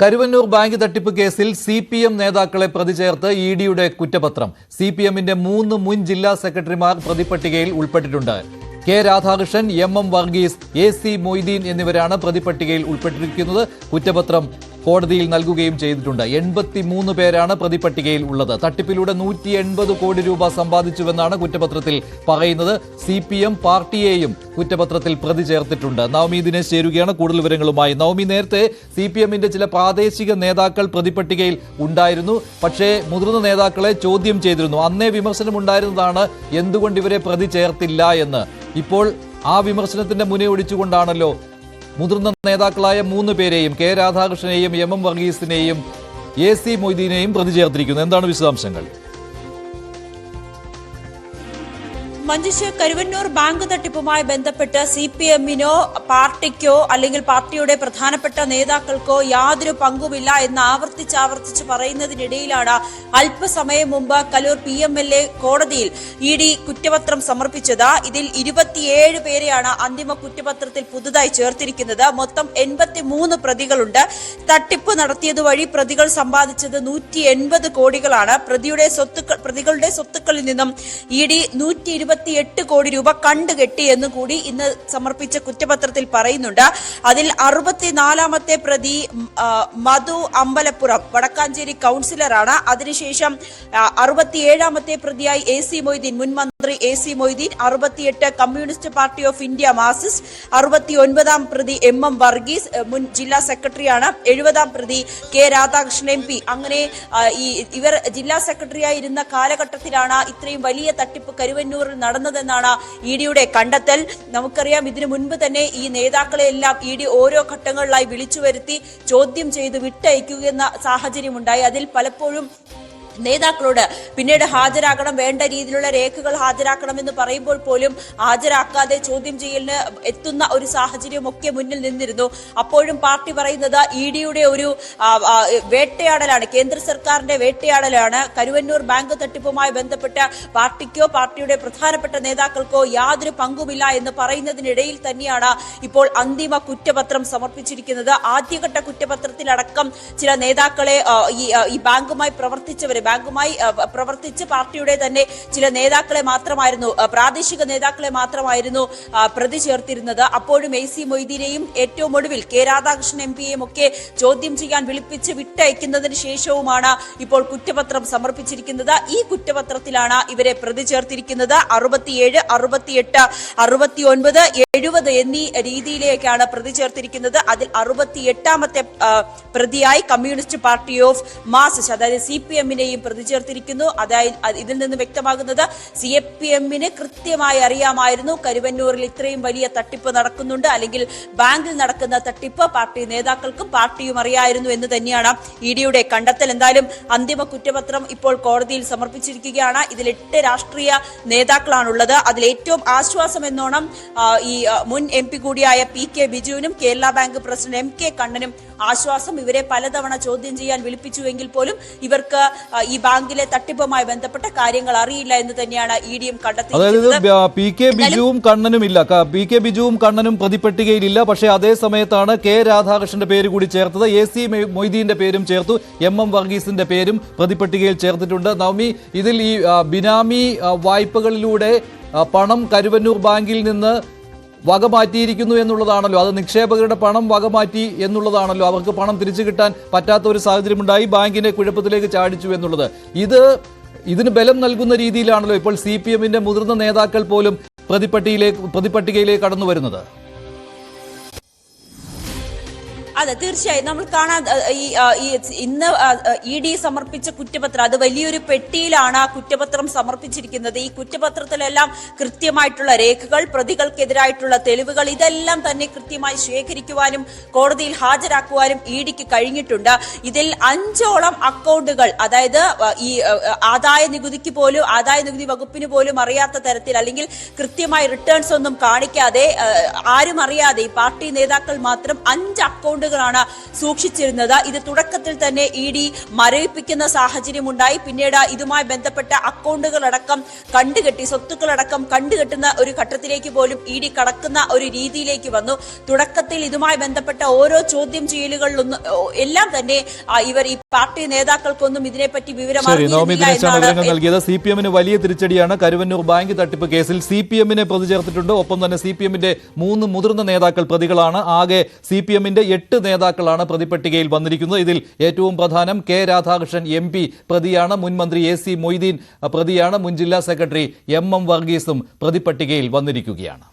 Karuvannur bank തട്ടിപ്പ് കേസിൽ CPM നേതാക്കളെ പ്രതി ചേർത്ത് ഇഡിയുടെ കുറ്റപത്രം. CPMന്റെ 3 മുൻ ജില്ലാ സെക്രട്ടറിമാർ പ്രതിപട്ടികയിൽ ഉൾപ്പെട്ടിട്ടുണ്ട്. K Radhakrishnan, MM Varghese, AC Moideen എന്നിവരാണ് പ്രതിപട്ടികയിൽ ഉൾപ്പെട്ടിരിക്കുന്നത്. കുറ്റപത്രം കോടതിയിൽ നൽകുകയും ചെയ്തിട്ടുണ്ട്. 83 പേരാണ് പ്രതിപട്ടികയിൽ ഉള്ളത്. തട്ടിപ്പിലൂടെ 180 കോടി രൂപ സമ്പാദിച്ചുവെന്നാണ് കുറ്റപത്രത്തിൽ പറയുന്നത്. CPM പാർട്ടിയെയും കുറ്റപത്രത്തിൽ പ്രതി ചേർത്തിട്ടുണ്ട്. നവമി ദിനേശ് ചേരുകയാണ് കൂടുതൽ വിവരങ്ങളുമായി. നവമി, നേരത്തെ CPMന്റെ ചില പ്രാദേശിക നേതാക്കൾ പ്രതിപട്ടികയിൽ ഉണ്ടായിരുന്നു. പക്ഷേ മുതിർന്ന നേതാക്കളെ ചോദ്യം ചെയ്തിരുന്നു. അന്നേ വിമർശനമുണ്ടായിരുന്നതാണ് എന്തുകൊണ്ട് ഇവരെ പ്രതി ചേർത്തില്ല എന്ന്. ഇപ്പോൾ ആ വിമർശനത്തിന്റെ മുനയൊടിച്ചുകൊണ്ടാണല്ലോ മുതിർന്ന നേതാക്കളായ 3 പേരെയും, കെ രാധാകൃഷ്ണനെയും MM വർഗീസിനെയും AC മൊയ്തീനെയും പ്രതി ചേർത്തിരിക്കുന്നത്. എന്താണ് വിശദാംശങ്ങൾ? മഞ്ജുഷ്, കരുവന്നൂർ ബാങ്ക് തട്ടിപ്പുമായി ബന്ധപ്പെട്ട് CPMനോ പാർട്ടിക്കോ അല്ലെങ്കിൽ പാർട്ടിയുടെ പ്രധാനപ്പെട്ട നേതാക്കൾക്കോ യാതൊരു പങ്കുമില്ല എന്ന് ആവർത്തിച്ച് പറയുന്നതിനിടയിലാണ് അല്പസമയം മുമ്പ് കലൂർ PMLA കോടതിയിൽ ED കുറ്റപത്രം സമർപ്പിച്ചത്. ഇതിൽ 27 പേരെയാണ് അന്തിമ കുറ്റപത്രത്തിൽ പുതുതായി ചേർത്തിരിക്കുന്നത്. മൊത്തം 83 പ്രതികളുണ്ട്. തട്ടിപ്പ് നടത്തിയതുവഴി പ്രതികൾ സമ്പാദിച്ചത് 180 കോടികളാണ്. പ്രതികളുടെ സ്വത്തുക്കളിൽ നിന്നും ED 128 കോടി രൂപ കണ്ടുകെട്ടി എന്ന് കൂടി ഇന്ന് സമർപ്പിച്ച കുറ്റപത്രത്തിൽ പറയുന്നുണ്ട്. അതിൽ 64ാമത്തെ പ്രതി മധു അമ്പലപ്പുറം വടക്കാഞ്ചേരി കൗൺസിലറാണ്. അതിനുശേഷം 67ാമത്തെ പ്രതിയായി AC മൊയ്തീൻ, മുൻ മന്ത്രി AC Moideen, 68 communist party of India Marxist, 69ാം പ്രതി MM വർഗീസ്, മുൻ ജില്ലാ സെക്രട്ടറിയാണ്, 70ാം പ്രതി കെ രാധാകൃഷ്ണൻ MP. അങ്ങനെ ഇവർ ജില്ലാ സെക്രട്ടറിയായി ഇരുന്ന കാലഘട്ടത്തിലാണ് ഇത്രയും വലിയ തട്ടിപ്പ് കരുവന്നൂരിൽ നടന്നതെന്നാണ് EDയുടെ കണ്ടെത്തൽ. നമുക്കറിയാം, ഇതിനു മുൻപ് തന്നെ ഈ നേതാക്കളെ എല്ലാം ED ഓരോ ഘട്ടങ്ങളിലായി വിളിച്ചു വരുത്തി ചോദ്യം ചെയ്ത് വിട്ടയക്കുകയെന്ന സാഹചര്യമുണ്ടായി. അതിൽ പലപ്പോഴും നേതാക്കളോട് പിന്നീട് ഹാജരാകണം, വേണ്ട രീതിയിലുള്ള രേഖകൾ ഹാജരാക്കണമെന്ന് പറയുമ്പോൾ പോലും ഹാജരാക്കാതെ ചോദ്യം ചെയ്യലിന് എത്തുന്ന ഒരു സാഹചര്യമൊക്കെ മുന്നിൽ നിന്നിരുന്നു. അപ്പോഴും പാർട്ടി പറയുന്നത് EDയുടെ ഒരു വേട്ടയാടലാണ്, കേന്ദ്ര സർക്കാരിന്റെ വേട്ടയാടലാണ്. കരുവന്നൂർ ബാങ്ക് തട്ടിപ്പുമായി ബന്ധപ്പെട്ട പാർട്ടിക്കോ പാർട്ടിയുടെ പ്രധാനപ്പെട്ട നേതാക്കൾക്കോ യാതൊരു പങ്കുമില്ല എന്ന് പറയുന്നതിനിടയിൽ തന്നെയാണ് ഇപ്പോൾ അന്തിമ കുറ്റപത്രം സമർപ്പിച്ചിരിക്കുന്നത്. ആദ്യഘട്ട കുറ്റപത്രത്തിലടക്കം ചില നേതാക്കളെ, ഈ ബാങ്കുമായി പ്രവർത്തിച്ച് പാർട്ടിയുടെ തന്നെ ചില നേതാക്കളെ മാത്രമായിരുന്നു, പ്രാദേശിക നേതാക്കളെ മാത്രമായിരുന്നു പ്രതി ചേർത്തിരുന്നത്. അപ്പോഴും AC മൊയ്തീനെയും ഏറ്റവും ഒടുവിൽ കെ രാധാകൃഷ്ണൻ MPയെയും ഒക്കെ ചോദ്യം ചെയ്യാൻ വിളിപ്പിച്ച് വിട്ടയക്കുന്നതിന് ശേഷവുമാണ് ഇപ്പോൾ കുറ്റപത്രം സമർപ്പിച്ചിരിക്കുന്നത്. ഈ കുറ്റപത്രത്തിലാണ് ഇവരെ പ്രതി ചേർത്തിരിക്കുന്നത്. 67, 68, 69, 70 എന്നീ രീതിയിലേക്കാണ് പ്രതി ചേർത്തിരിക്കുന്നത്. അതിൽ 68ാമത്തെ പ്രതിയായി കമ്മ്യൂണിസ്റ്റ് പാർട്ടി ഓഫ് മാർക്സിസ്റ്റ്, അതായത് CPMനെയും പ്രതി ചേർത്തിരിക്കുന്നു. അതായത് ഇതിൽ നിന്ന് വ്യക്തമാകുന്നത് CPMന് കൃത്യമായി അറിയാമായിരുന്നു കരുവന്നൂരിൽ ഇത്രയും വലിയ തട്ടിപ്പ് നടക്കുന്നുണ്ട്, അല്ലെങ്കിൽ ബാങ്കിൽ നടക്കുന്ന തട്ടിപ്പ് പാർട്ടി നേതാക്കൾക്കും പാർട്ടിയും അറിയായിരുന്നു എന്ന് തന്നെയാണ് EDയുടെ കണ്ടെത്തൽ. എന്തായാലും അന്തിമ കുറ്റപത്രം ഇപ്പോൾ കോടതിയിൽ സമർപ്പിച്ചിരിക്കുകയാണ്. ഇതിൽ 8 രാഷ്ട്രീയ നേതാക്കളാണുള്ളത്. അതിൽ ഏറ്റവും ആശ്വാസം എന്നോണം ഈ മുൻ MP കൂടിയായ PK ബിജുവിനും കേരള ബാങ്ക് പ്രസിഡന്റ് MK കണ്ണനും ആശ്വാസം. ഇവരെ പലതവണ ചോദ്യം ചെയ്യാൻ വിളിപ്പിച്ചുവെങ്കിൽ പോലും ഇവർക്ക് ഈ ബാങ്കിലെ തട്ടിപ്പുമായി ബന്ധപ്പെട്ട കാര്യങ്ങൾ അറിയില്ല എന്ന് തന്നെയാണ് EDയും കണ്ടെത്തിയിരിക്കുന്നത്. PK ബിജുവും കണ്ണനും ഇല്ല, PK ബിജുവും കണ്ണനും പ്രതിപട്ടികയിലില്ല. പക്ഷേ അതേ സമയത്താണ് കെ രാധാകൃഷ്ണന്റെ പേര് കൂടി ചേർത്തത്. AC മൊയ്തീന്റെ പേരും ചേർത്തു, MM വർഗീസിന്റെ പേരും പ്രതിപട്ടികയിൽ ചേർത്തിട്ടുണ്ട്. നവമി, ഇതിൽ ഈ ബിനാമി വായ്പകളിലൂടെ പണം കരുവന്നൂർ ബാങ്കിൽ നിന്ന് വകമാറ്റിയിരിക്കുന്നു എന്നുള്ളതാണല്ലോ. അത് നിക്ഷേപകരുടെ പണം വകമാറ്റി എന്നുള്ളതാണല്ലോ. അവർക്ക് പണം തിരിച്ചു കിട്ടാൻ പറ്റാത്ത ഒരു സാഹചര്യമുണ്ടായി, ബാങ്കിനെ കുഴപ്പത്തിലേക്ക് ചാടിച്ചു എന്നുള്ളത്. ഇതിന് ബലം നൽകുന്ന രീതിയിലാണല്ലോ ഇപ്പോൾ CPMന്റെ മുതിർന്ന നേതാക്കൾ പോലും പ്രതിപട്ടികയിലേക്ക് കടന്നു വരുന്നത്. അതെ, തീർച്ചയായും നമ്മൾ കാണാൻ ഇന്ന് ED സമർപ്പിച്ച കുറ്റപത്രം, അത് വലിയൊരു പെട്ടിയിലാണ് കുറ്റപത്രം സമർപ്പിച്ചിരിക്കുന്നത്. ഈ കുറ്റപത്രത്തിലെല്ലാം കൃത്യമായിട്ടുള്ള രേഖകൾ, പ്രതികൾക്കെതിരായിട്ടുള്ള തെളിവുകൾ, ഇതെല്ലാം തന്നെ കൃത്യമായി ശേഖരിക്കുവാനും കോടതിയിൽ ഹാജരാക്കുവാനും EDക്ക് കഴിഞ്ഞിട്ടുണ്ട്. ഇതിൽ 5ഓളം അക്കൗണ്ടുകൾ, അതായത് ഈ ആദായ നികുതി വകുപ്പിന് പോലും അറിയാത്ത തരത്തിൽ, അല്ലെങ്കിൽ കൃത്യമായി റിട്ടേൺസ് ഒന്നും കാണിക്കാതെ, ആരും അറിയാതെ, ഈ പാർട്ടി നേതാക്കൾ മാത്രം 5 അക്കൗണ്ട് അക്കൗണ്ടുകളാണ് സൂക്ഷിച്ചിരുന്നത്. ഇത് തുടക്കത്തിൽ തന്നെ ED മരവിപ്പിക്കുന്ന സാഹചര്യമുണ്ടായി. പിന്നീട് ഇതുമായി ബന്ധപ്പെട്ട അക്കൗണ്ടുകളടക്കം കണ്ടുകെട്ടി, സ്വത്തുക്കളടക്കം കണ്ടുകെട്ടുന്ന ഒരു ഘട്ടത്തിലേക്ക് പോലും ED കടക്കുന്ന ഒരു രീതിയിലേക്ക് വന്നു. തുടക്കത്തിൽ ഇതുമായി ബന്ധപ്പെട്ട ഓരോ ചോദ്യം ചെയ്യലുകളിലൊന്നും എല്ലാം തന്നെ ഇവർ ഈ പാർട്ടി നേതാക്കൾക്കൊന്നും ഇതിനെപ്പറ്റി വിവരം നൽകിയത്. CPM-ന് വലിയ തിരിച്ചടിയാണ്. കരുവന്നൂർ ബാങ്ക് തട്ടിപ്പ് കേസിൽ CPM-നെ പ്രതി ചേർത്തിട്ടുണ്ട്. ഒപ്പം തന്നെ CPM-ന്റെ 3 മുതിർന്ന നേതാക്കൾ പ്രതികളാണ്. ആകെ CPM-ന്റെ 8 നേതാക്കളാണ് പ്രതിപട്ടികയിൽ വന്നിരിക്കുന്നത്. ഇതിൽ ഏറ്റവും പ്രധാനം K. രാധാകൃഷ്ണൻ MP പ്രതിയാണ്. മുൻ മന്ത്രി AC മൊയ്തീൻ പ്രതിയാണ്. മുൻ ജില്ലാ സെക്രട്ടറി MM വർഗീസും പ്രതിപട്ടികയിൽ വന്നിരിക്കുകയാണ്.